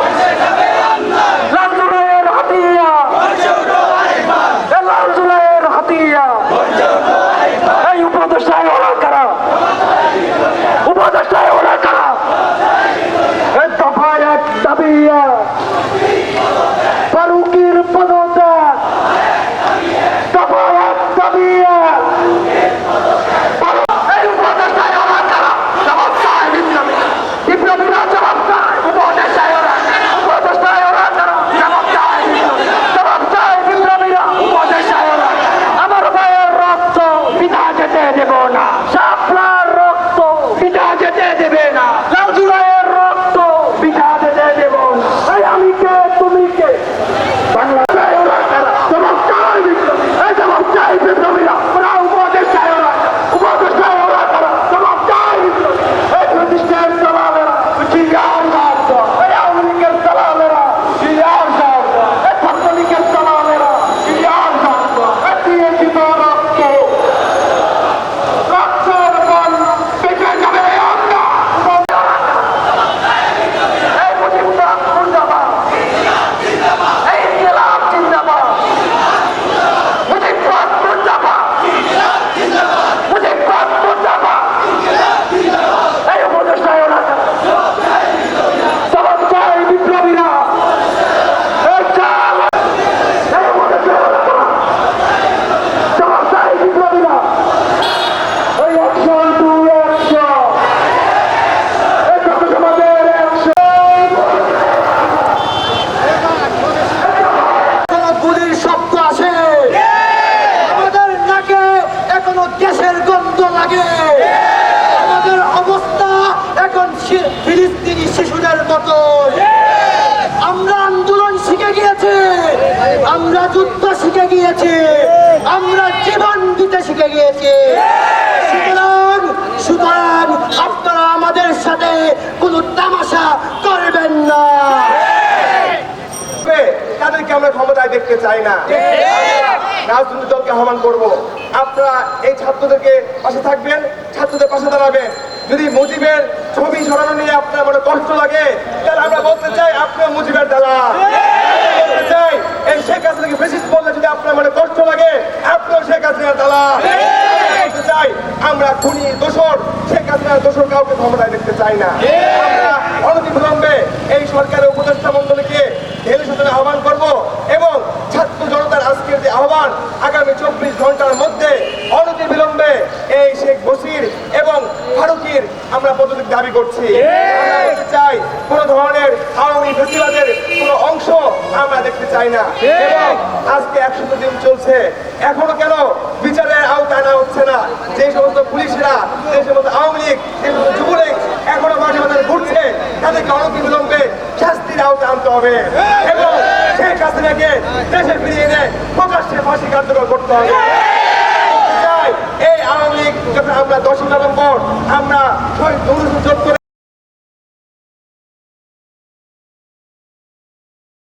অন্যায়, লাল জুলাইয়ের হাতিয়ার, লাল জুলাইয়ের হাতিয়ার। এই উপদেষ্টায় ওরা কারা? উপদেষ্টায় ওরা কারা? এই দফায় এক দাবি, ফারুকের পদত্যাগ, দফায় এক দাবি। এই উপদেষ্টায় ওরা কারা? জবাব চায় বিপ্লবীরা, বিপ্লবীরা জবাব চায়। উপদেষ্টায় ওরা, উপদেষ্টায় ওরা কারা? জবাব চায় বিপ্লবীরা, জবাব চায় বিপ্লবীরা। উপদেষ্টায় ওরা, আমার ভাইয়ের রক্ত পিতা যেতে দেব না, শাপলার রক্ত পিতা যেতে দেবে না, লাল জুলাইয়ের রক্ত পিতা যেতে দেব না। এই আমি কে, তুমি কে? বাংলাদেশে ওরা কারা? জবাব চায় বিপ্লবী, এই জবাব চায় বিপ্লবীরা। ওরা উপদেষ্টায় ওরা, উপদেষ্টায় ওরা কারা? জবাব চায় বিপ্লবী। এই প্রতিষ্ঠানের দালালেরা জিয়ার সাহায্য, এই আওয়ামী লীগের দালালেরা জিয়ার সাহায্য, এই ছাত্রলীগের দালালেরা জিয়ার সাহায্য। এই দিয়েছি তো রক্ত, রক্তের বল বেঁচে যাবে আমরা। এই মুজিববাদ জিন্দাবাদ, এই ইনকিলাব জিন্দাবাদ, মুজিববাদ জিন্দাবাদ, মুজিববাদ জিন্দাবাদ। এই উপদেষ্টায় ওরা জবাব চায় বিপ্লবীরা। এই চাল, এই উপদেষ্টায় ওরা জবাব চায় বিপ্লবীরা। এই 102 100, এই ছাত্র সমাজের 100 গুলির শব্দ আসে, আমাদের নাকে এখনো গ্যাসের গন্ধ লাগে। আমাদের অবস্থা এখন ফিলিস্তিনি শিশুদের মতো। আমরা আন্দোলন শিখে গিয়েছি, আমরা যুদ্ধ শিখে গিয়েছি, আমরা জীবন দিতে শিখে গিয়েছি। সুতরাং সুতরাং আপনারা আমাদের সাথে কোনো তামাশা করবেন না। তাদেরকে আমরা ক্ষমতায় দেখতে চাই না। রাজনৈতিক দলকে আহ্বান করবো, আপনারা এই ছাত্রদেরকে পাশে থাকবেন, ছাত্রদের পাশে দাঁড়াবেন। যদি মুজিবের ছবি সরানো নিয়ে আপনার মনে কষ্ট লাগে, তাহলে আমরা বলতে চাই আপনিও মুজিবের দালাল। বলতে চাই এই শেখ হাসিনাকে ফ্যাসিস্ট বললে যদি আপনার মনে কষ্ট লাগে, আপনিও শেখ হাসিনার দালাল। বলতে চাই আমরা খুনি দোষর, শেখ হাসিনার দোষর কাউকে ক্ষমতায় দেখতে চাই না। আমরা অনতিবিলম্বে এই সরকারের উপদেষ্টা মণ্ডলীকে ঢেলে সাজানোর আহ্বান করব এবং ছাত্র জনতার আজকের যে আহ্বান, আগামী 24 ঘন্টার মধ্যে অনতিবিলম্বে এই শেখ বশির এবং ফারুকের আমরা পদত্যাগ দাবি করছি। আমরা বলতে চাই কোন ধরনের আওয়ামী ফেসিবাদের কোন অংশ আমরা দেখতে চাই না। এবং আজকে 100 দিন চলছে, এখনো কেন বিচারের আওতায় আনা হচ্ছে না? যে সমস্ত পুলিশরা, যে সমস্ত আওয়ামী লীগ, যে সমস্ত যুবলীগ এখনো মাঝে মাঝে ঘুরছে, তাদেরকে অনতিবিলম্বে শাস্তির আওতায় আনতে হবে এবং শেখ হাসিনাকে দেশে ফিরিয়ে এনে প্রকাশ্যে ফাঁসি কার্যকর করতে হবে। এই আওয়ামী লীগ যখন আমরা 10ই নভেম্বর আমরা শহীদ